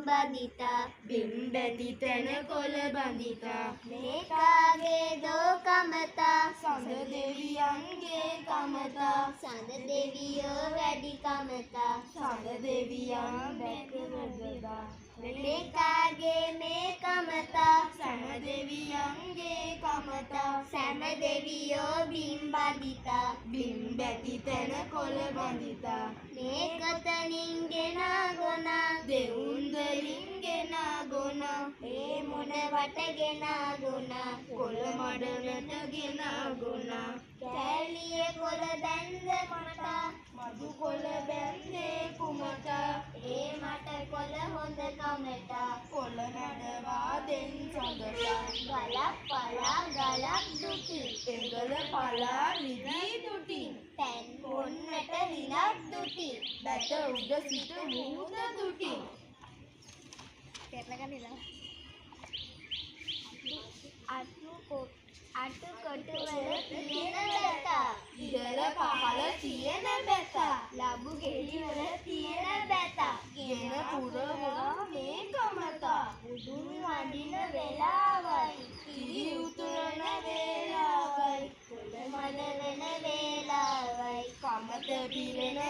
බඳිතා බිම්බැති තැන කොළ බඳිතා මේ කාගේ දෝ කමතා සඳ දෙවියන්ගේ කමතා සඳ දෙවියෝ වැඩි කමතා සඳ දෙවියන් දැකවදදා මේ කාගේ මේ කමතා සැම දෙවියන්ගේ කමතා සෑම දෙවියෝ බිම් බඳිතා බිම්බැති තැන කොළ බඳිතා මේ කොතනින් ගෙනා ගොනා දෙවුන් වලින් ගෙනා ගොනා ඒ මොනවට ගෙනා ගොනා කොළ මඩලට ගෙනා ගොනා කැලිය කොළ බැන්ද මටා මధు කොළ බැන්දේ කුමටා ඒ මට කොළ හොඳ කමටා කොළ නඩවා දෙන් සඳටා ගලක් පලා ගලක් දුටි එගල පලා රිදී දුටි තැන් පොන්නට විලක් දුටි බැට උඩ සිට මුහුද දුටි අටු කොටුවල තියෙන බැතා ඉහළ පහළ තියෙන බැතා ලබු ගෙඩිවල තියෙන බැතා ගෙන පුරවලා මේ කමතා උදුන් වඳින වෙලාවයි කිරි උතුරන වේලාවයි කොළ මඩ වෙන වේලාවයි කමත පිරෙන